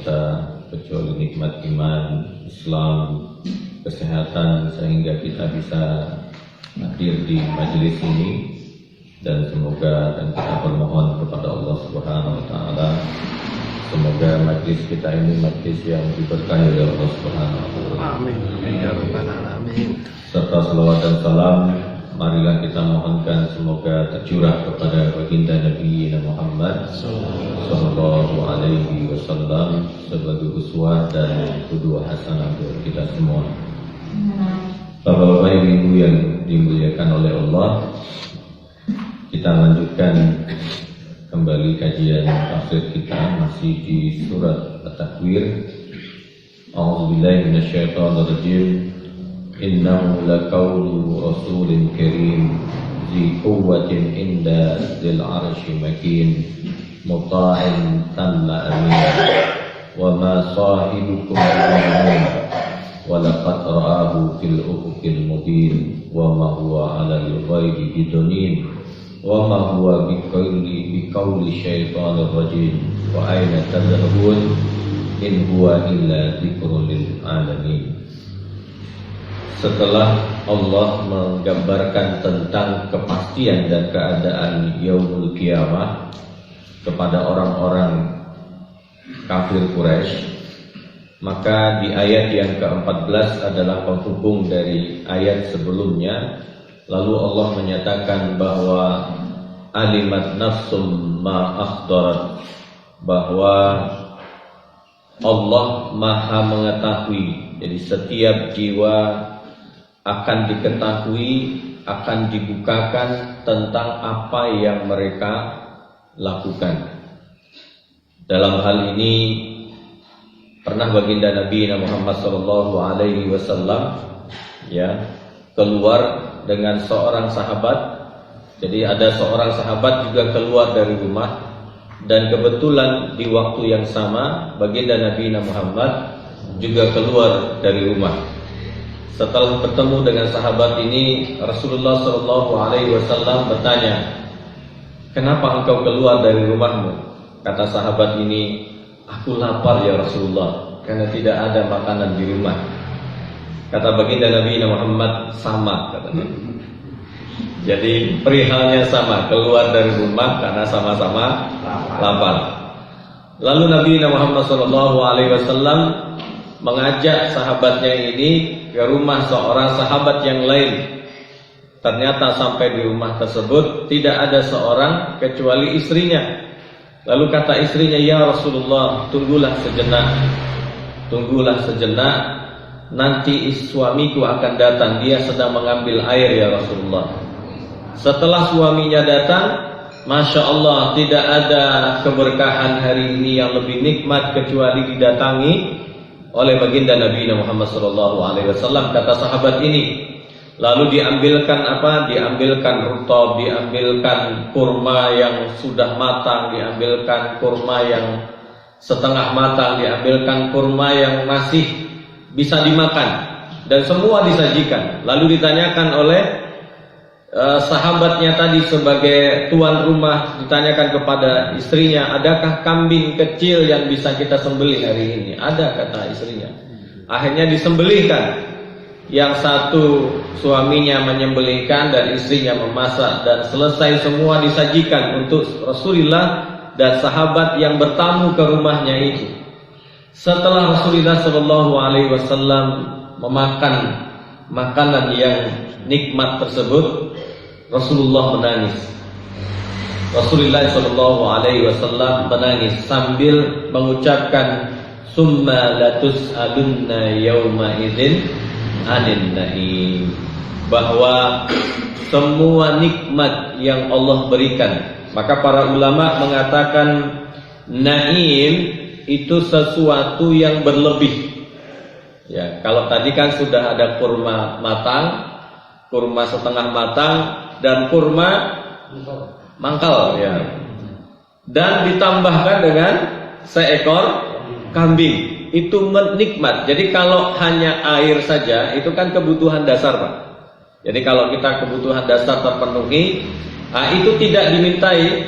kita kecuali nikmat iman, Islam, kesehatan, sehingga kita bisa hadir di majelis ini. Dan semoga, dan kita bermohon kepada Allah Subhanahu wa Ta'ala, semoga majelis kita ini majelis yang diberkahi oleh Allah Subhanahu wa Ta'ala. Amin. Ya Rabbal Alamin. Serta salawat dan salam marilah kita mohonkan semoga tercurah kepada baginda Nabi Muhammad sallallahu alaihi wasallam sebagai uswah dan qudwah hasanah untuk kita semua. Bapak-bapak, ibu yang dimuliakan oleh Allah, kita lanjutkan kembali kajian tafsir kita masih di surat At-Takwir. A'udzubillahi minasyaitonirrajim. Innahu laqawlu rasulin karim zi quwwatin inda dzil arsy makin muta'in thumma amin wa ma sahibukum bi'ajnun wa laqad ra'ahu fil ufuqil mubin wa ma huwa 'alal ghaibi bidunin wa ma huwa biqawli syaitanir rajim wa aina tadhhabun in huwa illa dzikrun lil alamin. Setelah Allah menggambarkan tentang kepastian dan keadaan yaumul kiamah kepada orang-orang kafir Quraisy, maka di ayat yang ke-14 adalah penghubung dari ayat sebelumnya. Lalu Allah menyatakan bahwa alimat nafsum ma akhdarat, bahwa Allah maha mengetahui. Jadi setiap jiwa akan diketahui, akan dibukakan tentang apa yang mereka lakukan. Dalam hal ini pernah baginda Nabi Muhammad SAW keluar dengan seorang sahabat. Jadi ada seorang sahabat juga keluar dari rumah, dan kebetulan di waktu yang sama baginda Nabi Muhammad juga keluar dari rumah. Setelah bertemu dengan sahabat ini, Rasulullah SAW bertanya, "Kenapa engkau keluar dari rumahmu?" Kata sahabat ini, "Aku lapar ya Rasulullah, karena tidak ada makanan di rumah." Kata baginda Nabi Muhammad, "Sama," katanya. Jadi perihalnya sama, keluar dari rumah karena sama-sama lapar. Lalu Nabi Muhammad SAW mengajak sahabatnya ini ke rumah seorang sahabat yang lain. Ternyata sampai di rumah tersebut tidak ada seorang kecuali istrinya. Lalu kata istrinya, "Ya Rasulullah, tunggulah sejenak, nanti suamiku akan datang, dia sedang mengambil air ya Rasulullah." Setelah suaminya datang, Masya Allah, tidak ada keberkahan hari ini yang lebih nikmat kecuali didatangi oleh baginda Nabi Muhammad SAW. Kata sahabat ini, lalu diambilkan apa? Diambilkan rutab, diambilkan kurma yang sudah matang, diambilkan kurma yang setengah matang, diambilkan kurma yang masih bisa dimakan, dan semua disajikan. Lalu ditanyakan oleh sahabatnya tadi sebagai tuan rumah, ditanyakan kepada istrinya, "Adakah kambing kecil yang bisa kita sembelih hari ini?" "Ada," kata istrinya. Akhirnya disembelihkan. Yang satu suaminya menyembelihkan dan istrinya memasak, dan selesai semua disajikan untuk Rasulullah dan sahabat yang bertamu ke rumahnya itu. Setelah Rasulullah SAW memakan makanan yang nikmat tersebut, Rasulullah menangis. Rasulullah SAW menangis sambil mengucapkan, "Summa latus'alunna yawma idzin 'anil na'im," bahwa semua nikmat yang Allah berikan. Maka para ulama mengatakan na'im itu sesuatu yang berlebih. Ya, kalau tadi kan sudah ada kurma matang, kurma setengah matang, dan kurma mangkal, ya. Dan ditambahkan dengan seekor kambing, itu nikmat. Jadi kalau hanya air saja, itu kan kebutuhan dasar, Pak. Jadi kalau kita kebutuhan dasar terpenuhi, itu tidak dimintai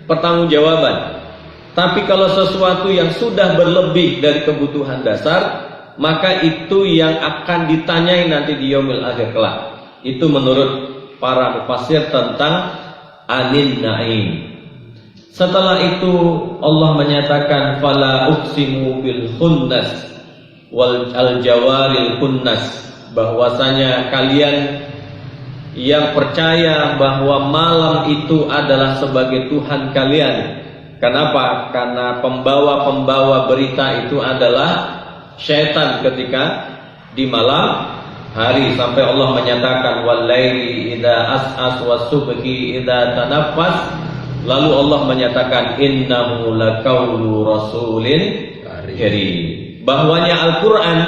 pertanggungjawaban. Tapi kalau sesuatu yang sudah berlebih dari kebutuhan dasar, maka itu yang akan ditanyai nanti di yaumil akhir kelak. Itu menurut para mufassir tentang anin na'im. Setelah itu Allah menyatakan fala uqsimu bil khunnas wal jawaril khunnas, bahwasanya kalian yang percaya bahwa malam itu adalah sebagai Tuhan kalian. Kenapa? Karena pembawa-pembawa berita itu adalah syaitan ketika di malam hari, sampai Allah menyatakan walaili idza as'as wasubhi idza tanaffas. Lalu Allah menyatakan innahu laqaulu rasulin karim, bahwanya Al-Qur'an,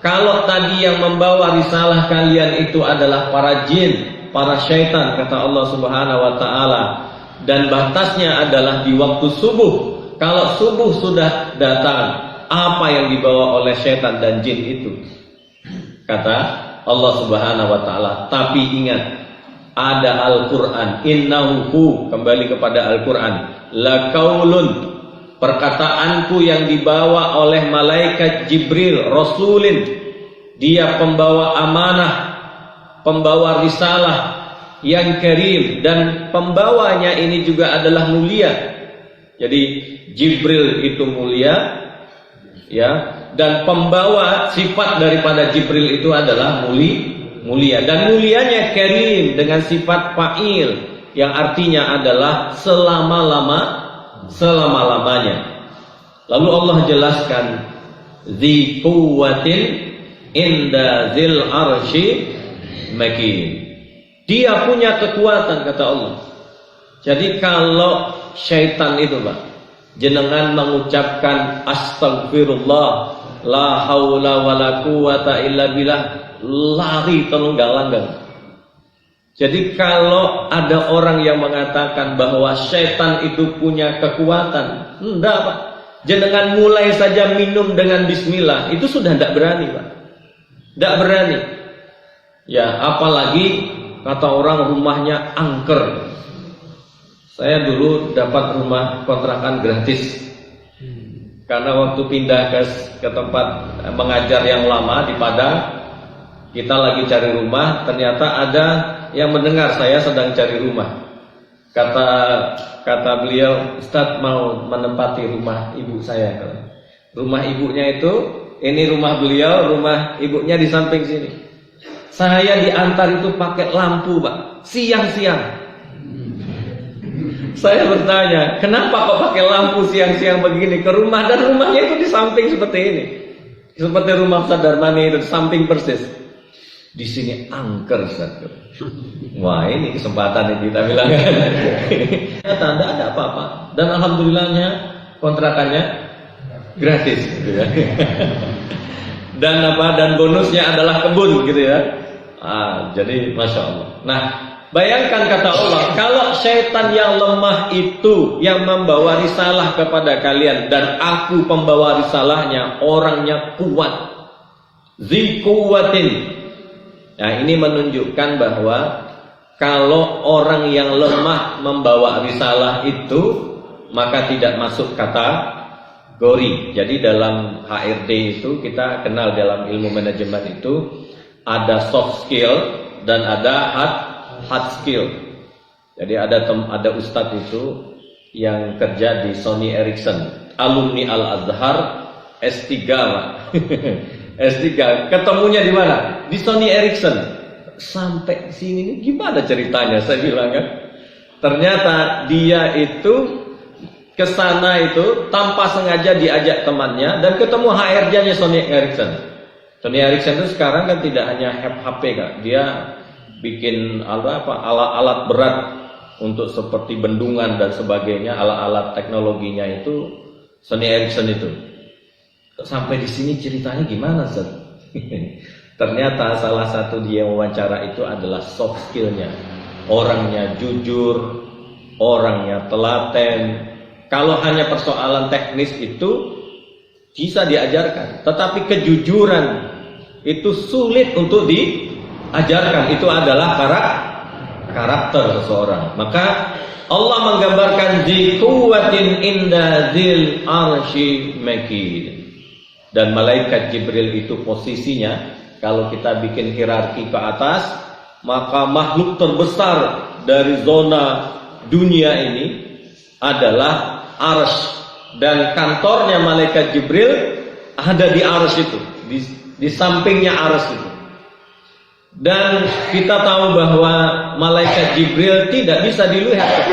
kalau tadi yang membawa risalah kalian itu adalah para jin, para syaitan, kata Allah Subhanahu wa taala, dan batasnya adalah di waktu subuh. Kalau subuh sudah datang, apa yang dibawa oleh syaitan dan jin itu? Kata Allah Subhanahu wa taala, tapi ingat, ada Al-Qur'an, innahu, kembali kepada Al-Qur'an, laqaulun, perkataanku yang dibawa oleh malaikat Jibril, rasulin, dia pembawa amanah, pembawa risalah yang karim, dan pembawanya ini juga adalah mulia. Jadi Jibril itu mulia, ya, dan pembawa sifat daripada Jibril itu adalah mulia, dan mulianya karim dengan sifat fa'il yang artinya adalah selama-lamanya. Lalu Allah jelaskan dzi quwwatin inda dzil arsy makin. Dia punya kekuatan, kata Allah. Jadi kalau syaitan itu, Pak, jenengan mengucapkan astagfirullah, la haula wala quwata illa billah, lari telunggal-langgang. Jadi kalau ada orang yang mengatakan bahwa syaitan itu punya kekuatan, enggak, Pak. Jenengan mulai saja minum dengan bismillah, itu sudah tidak berani, Pak. Tidak berani. Ya, apalagi kata orang rumahnya angker. Saya dulu dapat rumah kontrakan gratis. Karena waktu pindah ke tempat mengajar yang lama di Padang, kita lagi cari rumah, ternyata ada yang mendengar saya sedang cari rumah. Kata beliau, Ustadz mau menempati rumah ibu saya. Rumah ibunya itu, ini rumah beliau, rumah ibunya di samping sini. Saya diantar itu pakai lampu, Pak, siang-siang. Saya bertanya, kenapa kok pakai lampu siang-siang begini ke rumah, dan rumahnya itu di samping seperti ini, seperti rumah Ustadz Darmani itu, di samping persis. Di sini angker, Ustadz. Wah, ini kesempatan yang kita bilang. Ternyata tidak ada apa-apa, dan alhamdulillahnya kontrakannya gratis, gitu ya. Dan bonusnya adalah kebun, gitu ya. Jadi masya Allah. Nah, bayangkan kata Allah, kalau syaitan yang lemah itu yang membawa risalah kepada kalian, dan aku pembawa risalahnya, orangnya kuat, dzi quwwatin. Nah, ini menunjukkan bahwa kalau orang yang lemah membawa risalah itu, maka tidak masuk kategori. Jadi dalam HRD itu kita kenal, dalam ilmu manajemen itu ada soft skill dan ada hard skill. Jadi ada ustadz itu yang kerja di Sony Ericsson, alumni Al-Azhar, S3, Pak. S3, ketemunya di mana? Di Sony Ericsson. Sampai sini nih gimana ceritanya, saya bilang kan. Ternyata dia itu kesana itu tanpa sengaja diajak temannya, dan ketemu HRD-nya Sony Ericsson. Sony Ericsson itu sekarang kan tidak hanya HP, Kak. Dia bikin alat berat untuk seperti bendungan dan sebagainya, alat-alat teknologinya itu Sony Ericsson itu. Sampai di sini ceritanya gimana, Ustaz? Ternyata salah satu dia wawancara itu adalah soft skill-nya. Orangnya jujur, orangnya telaten. Kalau hanya persoalan teknis itu bisa diajarkan, tetapi kejujuran itu sulit untuk diajarkan. Itu adalah karakter seseorang. Maka Allah menggambarkan zi quwwatin inda zil arsy makin. Dan malaikat Jibril itu posisinya, kalau kita bikin hierarki ke atas, maka makhluk terbesar dari zona dunia ini adalah arsy. Dan kantornya malaikat Jibril ada di arsy itu, di sampingnya arsy itu. Dan kita tahu bahwa malaikat Jibril tidak bisa dilihat.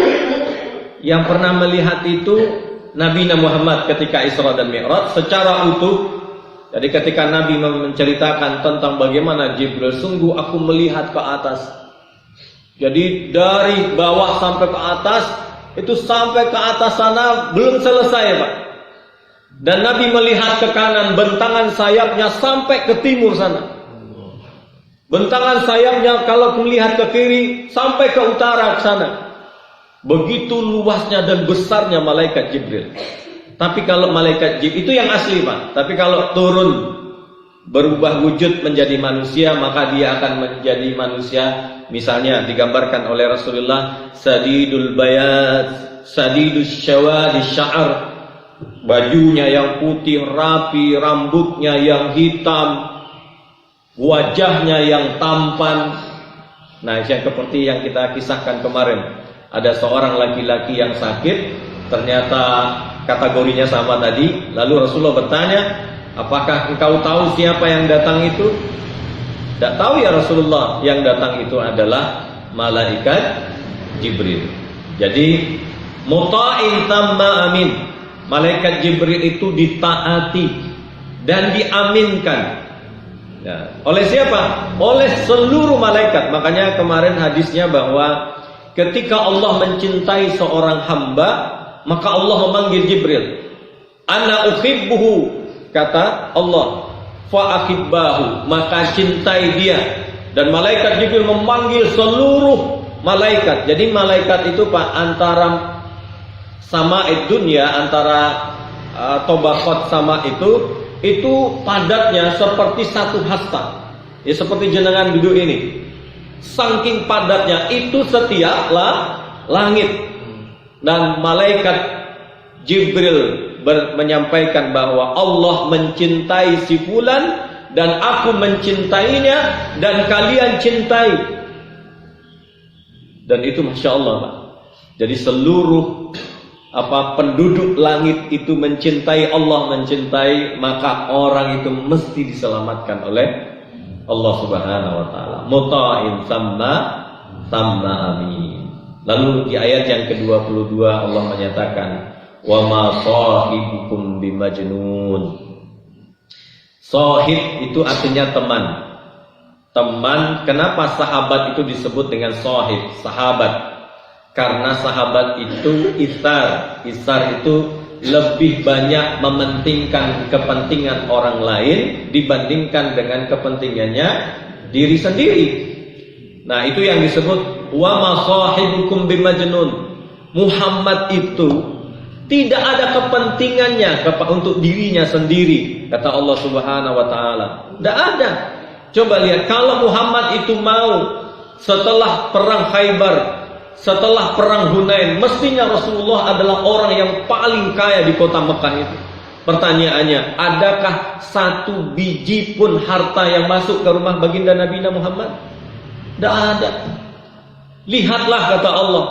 Yang pernah melihat itu Nabi Muhammad ketika Isra dan Mi'raj secara utuh. Jadi ketika Nabi menceritakan tentang bagaimana Jibril, sungguh aku melihat ke atas. Jadi dari bawah sampai ke atas, itu sampai ke atas sana belum selesai, Pak. Dan Nabi melihat ke kanan, bentangan sayapnya sampai ke timur sana. Bentangan sayapnya kalau melihat ke kiri sampai ke utara ke sana. Begitu luasnya dan besarnya malaikat Jibril. Tapi kalau malaikat Jibril itu yang asli, Pak. Tapi kalau turun berubah wujud menjadi manusia, maka dia akan menjadi manusia. Misalnya digambarkan oleh Rasulullah sadidul bayad, sadidus syawadis sya'ar. Bajunya yang putih rapi, rambutnya yang hitam, wajahnya yang tampan. Nah, yang seperti yang kita kisahkan kemarin, ada seorang laki-laki yang sakit, ternyata kategorinya sama tadi. Lalu Rasulullah bertanya, apakah engkau tahu siapa yang datang itu? Tidak tahu ya Rasulullah, yang datang itu adalah malaikat Jibril. Jadi muta'in tamma amin. Malaikat Jibril itu ditaati dan diaminkan. Ya. Oleh siapa? Oleh seluruh malaikat. Makanya kemarin hadisnya bahwa ketika Allah mencintai seorang hamba, maka Allah memanggil Jibril. Ana uhibbuhu, kata Allah, fa ahibbahu, maka cintai dia. Dan malaikat Jibril memanggil seluruh malaikat. Jadi malaikat itu, Pak, antara sama'id dunya, antara tobaqat sama itu padatnya seperti satu hasta. Ya, seperti jenengan duduk ini. Saking padatnya itu setiap langit. Dan malaikat Jibril menyampaikan bahwa Allah mencintai si fulan dan aku mencintainya dan kalian cintai. Dan itu Masya Allah, Pak. Jadi seluruh penduduk langit itu mencintai Allah, mencintai, maka orang itu mesti diselamatkan oleh Allah Subhanahu wa taala. Muta'in samma amin. Lalu di ayat yang ke-22 Allah menyatakan, wa ma sahibukum bimajnun. Sahib itu artinya teman. Teman, kenapa sahabat itu disebut dengan sahib, sahabat? Karena sahabat itu isar itu lebih banyak mementingkan kepentingan orang lain dibandingkan dengan kepentingannya diri sendiri. Nah, itu yang disebut wa ma sahibukum bimajnun. Muhammad itu tidak ada kepentingannya untuk dirinya sendiri, kata Allah Subhanahu wa taala. Tidak ada. Coba lihat, kalau Muhammad itu mau setelah perang Khaybar, setelah perang Hunain, mestinya Rasulullah adalah orang yang paling kaya di kota Mekah itu. Pertanyaannya, adakah satu biji pun harta yang masuk ke rumah baginda Nabi Muhammad? Tidak ada. Lihatlah, kata Allah,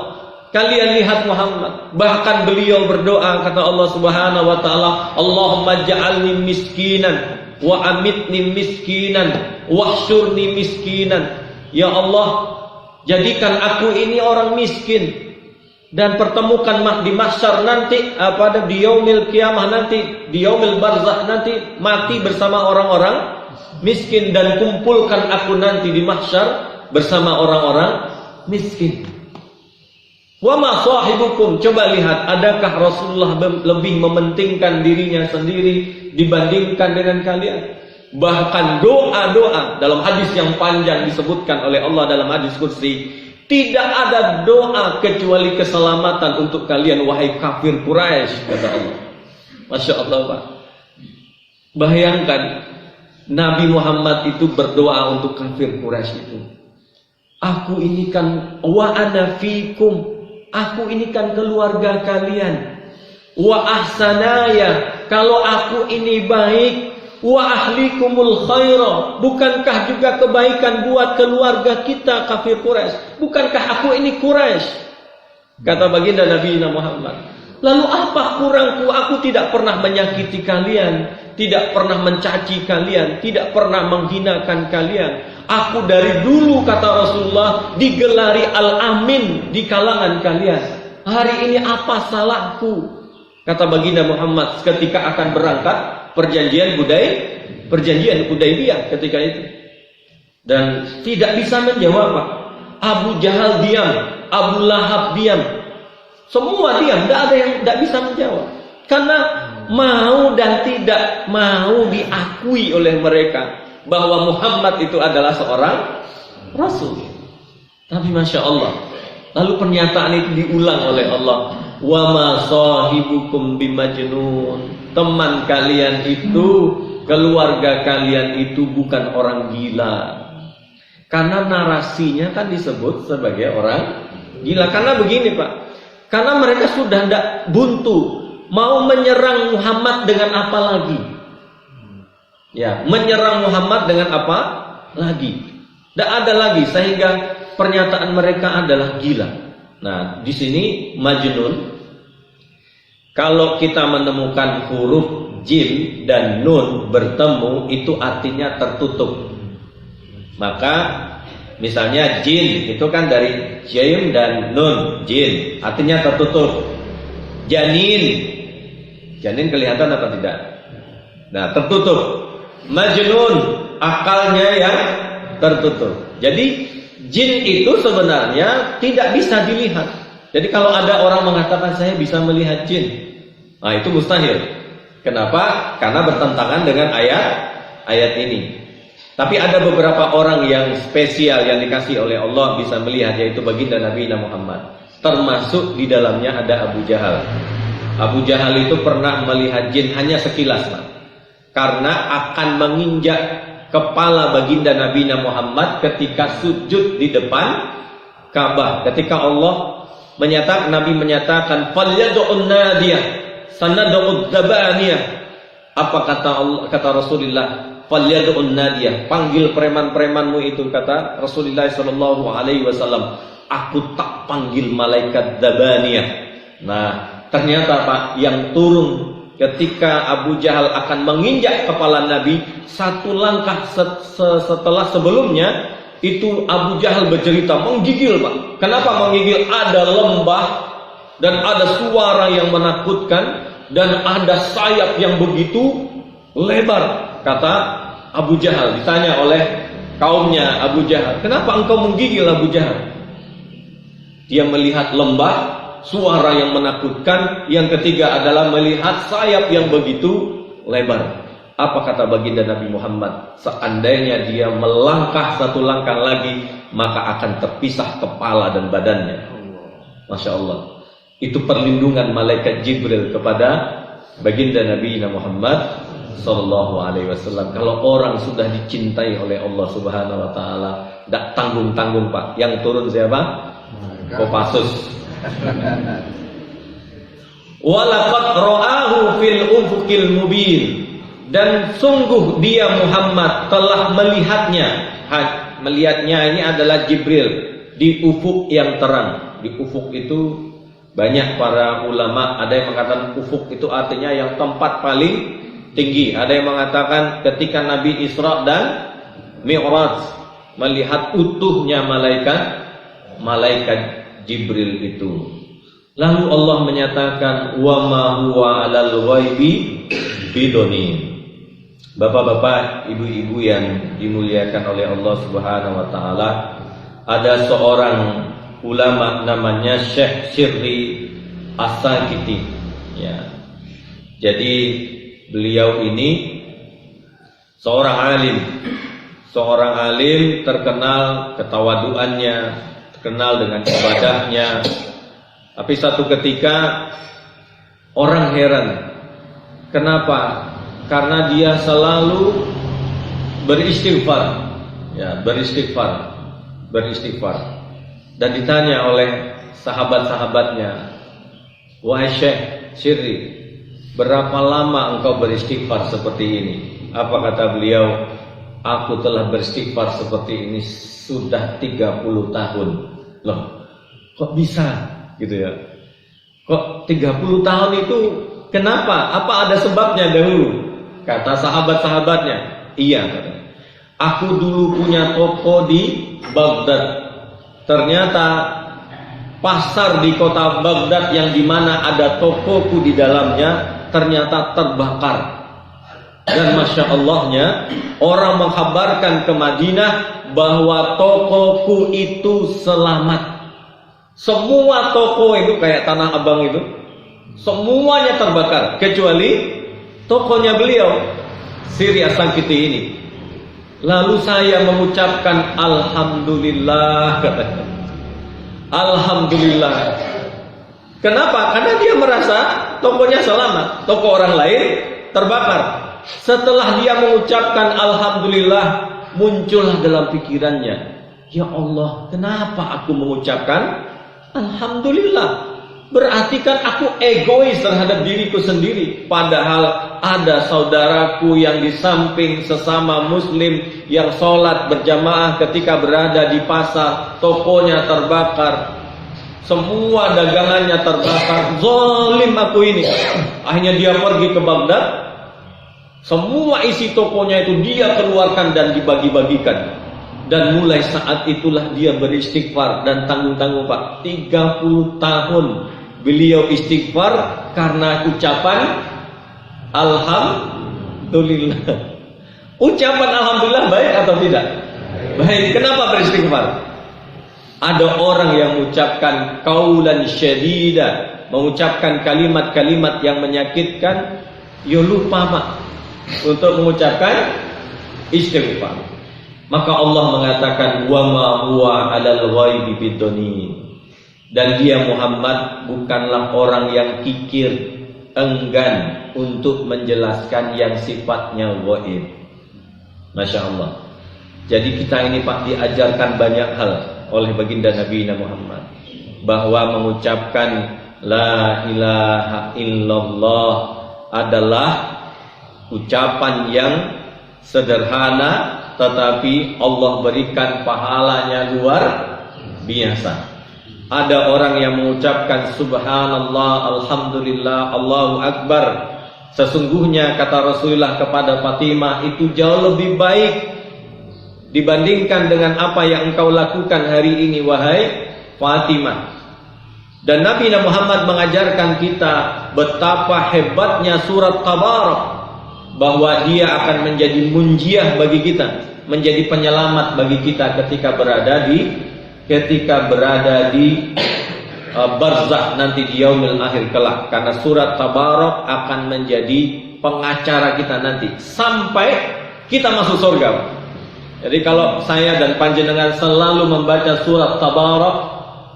kalian lihat Muhammad. Bahkan beliau berdoa, kata Allah Subhanahu wa taala, Allahumma ja'alni miskinan wa amitni miskinan wahsyurni miskinan. Ya Allah, jadikan aku ini orang miskin dan pertemukan di mahsyar nanti, pada di yaumil qiyamah nanti, di yaumil barzakh nanti, mati bersama orang-orang miskin, dan kumpulkan aku nanti di mahsyar bersama orang-orang miskin. Wa ma sahibukum, coba lihat, adakah Rasulullah lebih mementingkan dirinya sendiri dibandingkan dengan kalian? Bahkan doa-doa dalam hadis yang panjang disebutkan oleh Allah dalam hadis kursi, tidak ada doa kecuali keselamatan untuk kalian wahai kafir Quraisy, kata Allah. Masya Allah, Pak. Bayangkan Nabi Muhammad itu berdoa untuk kafir Quraisy itu. Aku ini kan wa ana fikum, aku ini kan keluarga kalian. Wa ahsanaya, kalau aku ini baik. Wa ahlikumul khaira, bukankah juga kebaikan buat keluarga kita kafir Quraisy? Bukankah aku ini Quraisy? Kata baginda Nabi Muhammad. Lalu apa kurangku? Aku tidak pernah menyakiti kalian, tidak pernah mencaci kalian, tidak pernah menghinakan kalian. Aku dari dulu, kata Rasulullah, digelari Al-Amin di kalangan kalian. Hari ini apa salahku? Kata baginda Muhammad ketika akan berangkat perjanjian Hudaybiyah ketika itu. Dan tidak bisa menjawab, Pak. Abu Jahal diam, Abu Lahab diam. Semua diam, tidak ada yang tidak bisa menjawab. Karena mau dan tidak mau diakui oleh mereka bahwa Muhammad itu adalah seorang Rasul. Tapi Masya Allah, lalu pernyataan itu diulang oleh Allah. Wa ma sahibukum bimajnun. Teman kalian itu, keluarga kalian itu bukan orang gila. Karena narasinya kan disebut sebagai orang gila. Karena begini, Pak. Karena mereka sudah tidak buntu. Mau menyerang Muhammad dengan apa lagi? Ya, menyerang Muhammad dengan apa lagi? Tidak ada lagi, sehingga pernyataan mereka adalah gila. Nah, di sini majnun. Kalau kita menemukan huruf jim dan nun bertemu, itu artinya tertutup. Maka misalnya jin itu kan dari jim dan nun, jin artinya tertutup. Janin, janin kelihatan apa tidak? Nah, tertutup. Majnun, akalnya yang tertutup. Jadi jin itu sebenarnya tidak bisa dilihat. Jadi kalau ada orang mengatakan saya bisa melihat jin, nah itu mustahil. Kenapa? Karena bertentangan dengan ayat ini. Tapi ada beberapa orang yang spesial yang dikasih oleh Allah bisa melihat, yaitu baginda Nabi Muhammad. Termasuk di dalamnya ada Abu Jahal. Abu Jahal itu pernah melihat jin hanya sekilas, Pak. Karena akan menginjak kepala baginda Nabi Muhammad ketika sujud di depan Ka'bah. Ketika Allah Nabi menyatakan falyad'un nadiyah sanad'ud dzabaniyah. Apa kata Rasulullah? Falyad'un nadiyah, panggil preman-premanmu itu, kata Rasulullah sallallahu alaihi wasallam. Aku tak panggil malaikat dzabaniyah. Nah, ternyata Pak, yang turun ketika Abu Jahal akan menginjak kepala Nabi, satu langkah setelah sebelumnya itu Abu Jahal bercerita, menggigil, Pak. Kenapa menggigil? Ada lembah dan ada suara yang menakutkan dan ada sayap yang begitu lebar. Kata Abu Jahal, ditanya oleh kaumnya Abu Jahal, kenapa engkau menggigil Abu Jahal? Dia melihat lembah, suara yang menakutkan. Yang ketiga adalah melihat sayap yang begitu lebar. Apa kata baginda Nabi Muhammad? Seandainya dia melangkah satu langkah lagi, maka akan terpisah kepala dan badannya. Masya Allah. Itu perlindungan malaikat Jibril kepada baginda Nabi Muhammad Sallallahu Alaihi Wasallam. Kalau orang sudah dicintai oleh Allah Subhanahu Wa Taala, tidak tanggung-tanggung, Pak. Yang turun siapa? Kopassus. Walaqad ra'ahu fil ufuqil mubin. Dan sungguh dia Muhammad telah melihatnya. Melihatnya ini adalah Jibril di ufuk yang terang. Di ufuk itu banyak para ulama, ada yang mengatakan ufuk itu artinya yang tempat paling tinggi. Ada yang mengatakan ketika Nabi Isra dan Mi'raj melihat utuhnya malaikat Jibril itu. Lalu Allah menyatakan wa ma huwa 'alal ghaibi bidonin. Bapak-bapak, ibu-ibu yang dimuliakan oleh Allah Subhanahu wa taala, ada seorang ulama namanya Syekh Sirri As-Sakiti, ya. Jadi beliau ini seorang alim terkenal ketawaduannya, terkenal dengan ibadahnya. Tapi satu ketika orang heran. Kenapa? Karena dia selalu beristighfar, ya, beristighfar. beristighfar. Dan ditanya oleh sahabat-sahabatnya, wahai Syekh Syirri, berapa lama engkau beristighfar seperti ini? Apa kata beliau? Aku telah beristighfar seperti ini sudah 30 tahun. Loh, kok bisa gitu ya? Kok 30 tahun itu kenapa? Apa ada sebabnya dahulu? Kata sahabat-sahabatnya, iya. Aku dulu punya toko di Baghdad. Ternyata pasar di kota Baghdad yang dimana ada tokoku di dalamnya ternyata terbakar. Dan Masya Allahnya orang mengkabarkan ke Madinah bahwa tokoku itu selamat. Semua toko itu kayak Tanah Abang itu semuanya terbakar kecuali tokonya beliau Syirri As-Sankiti ini. Lalu saya mengucapkan alhamdulillah, katanya. Alhamdulillah. Kenapa? Karena dia merasa tokonya selamat, toko orang lain terbakar. Setelah dia mengucapkan alhamdulillah, muncullah dalam pikirannya, ya Allah, kenapa aku mengucapkan alhamdulillah? Berarti kan aku egois terhadap diriku sendiri. Padahal ada saudaraku yang di samping sesama muslim yang sholat berjamaah ketika berada di pasar, tokonya terbakar, semua dagangannya terbakar. Zalim aku ini. Akhirnya dia pergi ke Baghdad, semua isi tokonya itu dia keluarkan dan dibagi-bagikan. Dan mulai saat itulah dia beristighfar. Dan tanggung-tanggung Pak, 30 tahun beliau istighfar karena ucapan alhamdulillah. Ucapan alhamdulillah baik atau tidak? Baik. Kenapa beristighfar? Ada orang yang mengucapkan qaulan syadida, mengucapkan kalimat-kalimat yang menyakitkan, ya lupa Pak untuk mengucapkan istighfar. Maka Allah mengatakan wa ma huwa 'alal ghaibi bidonin. Dan dia Muhammad bukanlah orang yang kikir, enggan untuk menjelaskan yang sifatnya ghaib. Masya Allah. Jadi kita ini Pak diajarkan banyak hal oleh baginda Nabi Muhammad, bahwa mengucapkan la ilaha illallah adalah ucapan yang sederhana, tetapi Allah berikan pahalanya luar biasa. Ada orang yang mengucapkan subhanallah, alhamdulillah, Allahu akbar. Sesungguhnya kata Rasulullah kepada Fatimah, itu jauh lebih baik dibandingkan dengan apa yang engkau lakukan hari ini wahai Fatimah. Dan Nabi Muhammad mengajarkan kita betapa hebatnya surat Tabarak, bahwa dia akan menjadi munjiah bagi kita, menjadi penyelamat bagi kita ketika berada di barzakh nanti di yaumil akhir kelak. Karena surat Tabarak akan menjadi pengacara kita nanti sampai kita masuk surga. Jadi kalau saya dan panjenengan selalu membaca surat Tabarak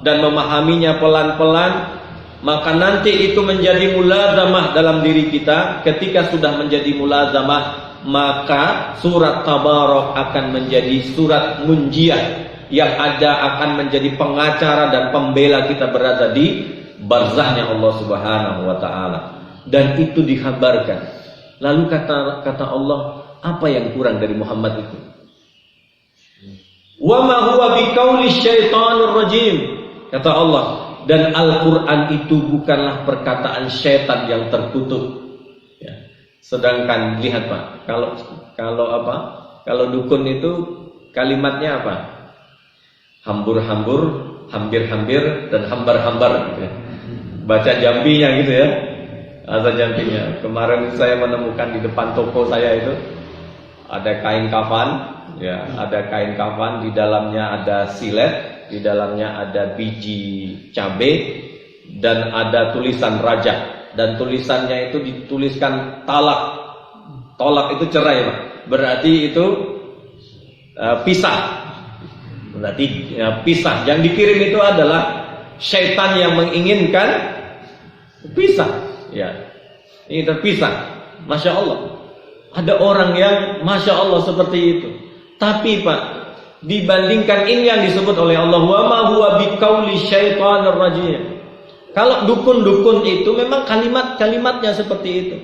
dan memahaminya pelan-pelan, maka nanti itu menjadi mulazamah dalam diri kita. Ketika sudah menjadi mulazamah, maka surat Tabarak akan menjadi surat munjiah, yang ada akan menjadi pengacara dan pembela kita berada di barzahnya Allah Subhanahu wa taala. Dan itu dikabarkan. Lalu kata Allah, apa yang kurang dari Muhammad itu? Wa ma huwa biqauli syaitanir rajim. Kata Allah, dan Al-Qur'an itu bukanlah perkataan syaitan yang terkutuk. Ya. Sedangkan lihat Pak, kalau dukun itu kalimatnya apa? Hambur-hambur, hambir-hambir, dan hambar-hambar gitu ya. Baca jambinya gitu ya. Bahasa jambinya. Kemarin saya menemukan di depan toko saya itu ada kain kafan, ya, ada kain kafan, di dalamnya ada silet, di dalamnya ada biji cabai, dan ada tulisan raja, dan tulisannya itu dituliskan talak. Tolak itu cerai Pak. Berarti itu pisah. Berarti ya, pisah. Yang dikirim itu adalah syaitan yang menginginkan pisah. Ya, ini terpisah. Masya Allah. Ada orang yang Masya Allah seperti itu. Tapi Pak, dibandingkan ini yang disebut oleh Allah, wa ma huwa biqauli syaitonir rajim. Kalau dukun-dukun itu memang kalimat-kalimatnya seperti itu.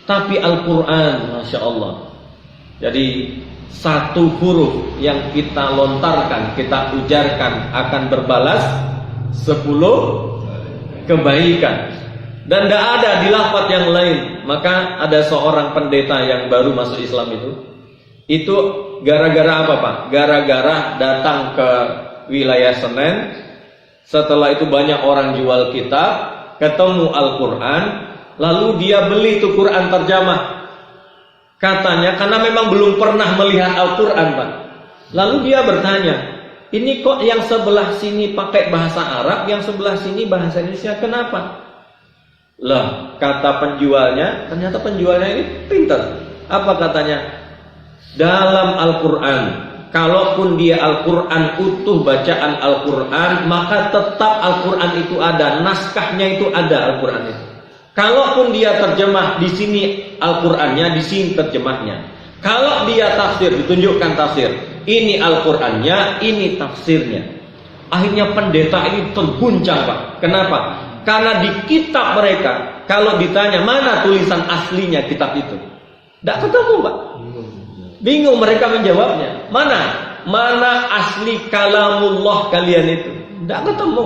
Tapi Al-Quran, Masya Allah. Jadi satu huruf yang kita lontarkan, kita ujarkan akan berbalas 10 kebaikan. Dan tidak ada di lafaz yang lain. Maka ada seorang pendeta yang baru masuk Islam itu gara-gara apa Pak? Gara-gara datang ke wilayah Senen. Setelah itu banyak orang jual kitab, ketemu Al-Quran, lalu dia beli itu Quran terjemah. Katanya karena memang belum pernah melihat Al-Quran Pak. Lalu dia bertanya, ini kok yang sebelah sini pakai bahasa Arab, yang sebelah sini bahasa Indonesia, kenapa? Lah, kata penjualnya, ternyata penjualnya ini pintar. Apa katanya? Dalam Al-Quran, kalaupun dia Al-Quran utuh bacaan Al-Quran, maka tetap Al-Quran itu ada, naskahnya itu ada Al-Quran itu. Kalaupun dia terjemah di sini Al-Qurannya, di sini terjemahnya. Kalau dia tafsir, ditunjukkan tafsir. Ini Al-Qurannya, ini tafsirnya. Akhirnya pendeta ini terguncang Pak. Kenapa? Karena di kitab mereka, kalau ditanya mana tulisan aslinya kitab itu, tidak ketemu Pak. Bingung mereka menjawabnya. Mana asli kalamullah kalian itu? Tidak ketemu.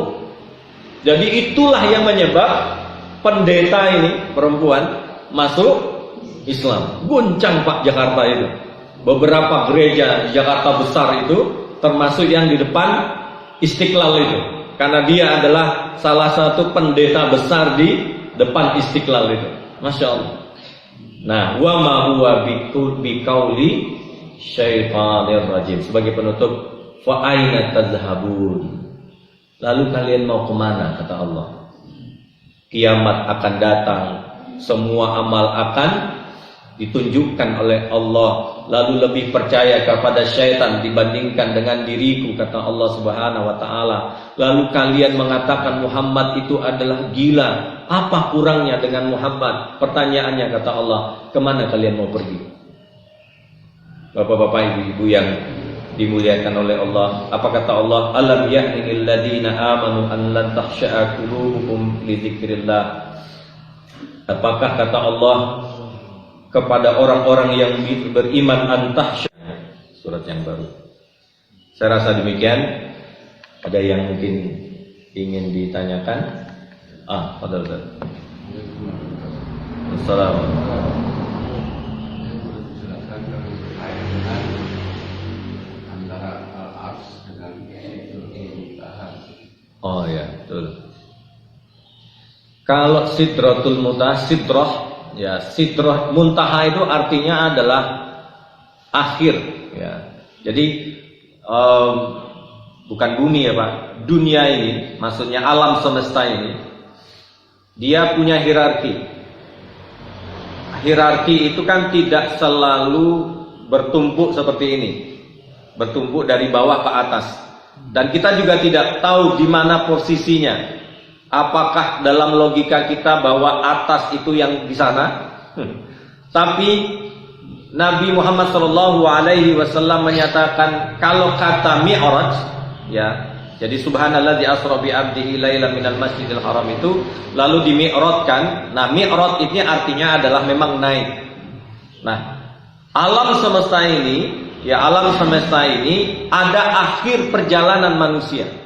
Jadi itulah yang menyebab pendeta ini perempuan masuk Islam. Guncang Pak Jakarta itu. Beberapa gereja di Jakarta besar itu, termasuk yang di depan Istiqlal itu. Karena dia adalah salah satu pendeta besar di depan Istiqlal itu. Masya Allah. Nah, wa ma huwa biqauli syaitonir rajim. Sebagai penutup, fa aina tazhabun? Lalu kalian mau kemana, kata Allah? Kiamat akan datang, semua amal akan ditunjukkan oleh Allah. Lalu lebih percaya kepada syaitan dibandingkan dengan diriku, kata Allah Subhanahu wa taala. Lalu kalian mengatakan Muhammad itu adalah gila. Apa kurangnya dengan Muhammad? Pertanyaannya, kata Allah, kemana kalian mau pergi? Bapak-bapak, ibu-ibu yang dimuliakan oleh Allah, apa kata Allah? Alam ya'nil ladzina amanu an lan takhsha'a qulubuhum li dzikrillah. Apakah kata Allah kepada orang-orang yang beriman antahsya, surat yang baru. Saya rasa demikian. Ada yang mungkin ingin ditanyakan? Padahal Assalamualaikum. Antara al-ars dengan sidratul muntaha. Oh ya, betul. Kalau sidratul muntaha, sidrah muntaha itu artinya adalah akhir ya. Jadi bukan bumi ya Pak, dunia ini, maksudnya alam semesta ini, dia punya hierarki. Hierarki itu kan tidak selalu bertumpuk seperti ini, bertumpuk dari bawah ke atas. Dan kita juga tidak tahu di mana posisinya. Apakah dalam logika kita bahwa atas itu yang di sana? Tapi Nabi Muhammad SAW menyatakan kalau kata mi'raj, ya, jadi subhanalladzi asra bi 'abdihi lailan minal masjidil haram itu lalu dimi'rajkan. Nah, mi'raj ini artinya adalah memang naik. Nah, alam semesta ini, ya, alam semesta ini ada akhir perjalanan manusia.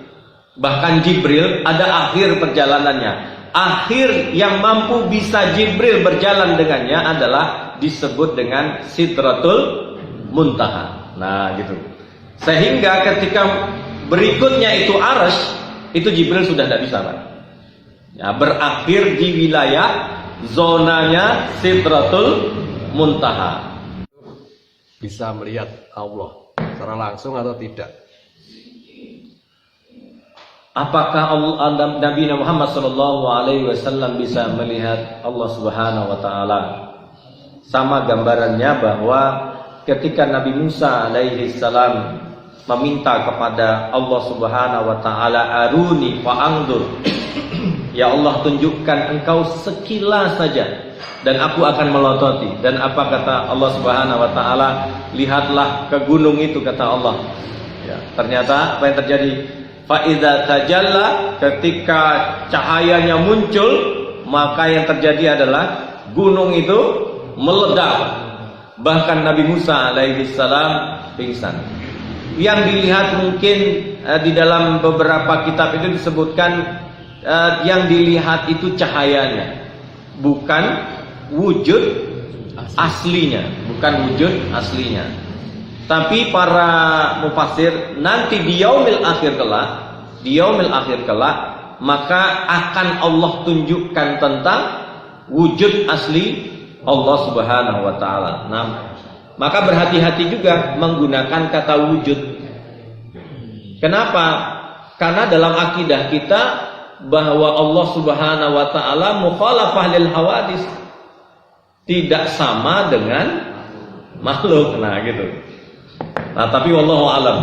Bahkan Jibril ada akhir perjalanannya. Akhir yang mampu bisa Jibril berjalan dengannya adalah disebut dengan Sidratul Muntaha. Nah, gitu. Sehingga ketika berikutnya itu Arsy, itu Jibril sudah tidak bisa, Pak. Ya, berakhir di wilayah zonanya Sidratul Muntaha. Bisa melihat Allah secara langsung atau tidak? Apakah Nabi Muhammad SAW bisa melihat Allah Subhanahu Wa Taala? Sama gambarannya bahwa ketika Nabi Musa alaihissalam meminta kepada Allah Subhanahu Wa Taala, aruni fa'angdur, ya Allah tunjukkan engkau sekilas saja dan aku akan melototi. Dan apa kata Allah Subhanahu Wa Taala? Lihatlah ke gunung itu, kata Allah. Ya, ternyata apa yang terjadi? Fa'idza tajalla, ketika cahayanya muncul, maka yang terjadi adalah gunung itu meledak. Bahkan Nabi Musa alaihi salam pingsan. Yang dilihat mungkin di dalam beberapa kitab itu disebutkan yang dilihat itu cahayanya, bukan wujud aslinya, bukan wujud aslinya. Tapi para mufassir nanti di yaumil akhir kelak, maka akan Allah tunjukkan tentang wujud asli Allah Subhanahu wa taala. Nah, maka berhati-hati juga menggunakan kata wujud. Kenapa? Karena dalam akidah kita bahwa Allah Subhanahu wa taala mukhalafah lil hawadis, tidak sama dengan makhluk. Nah, gitu. Nah, tapi wallahu alam.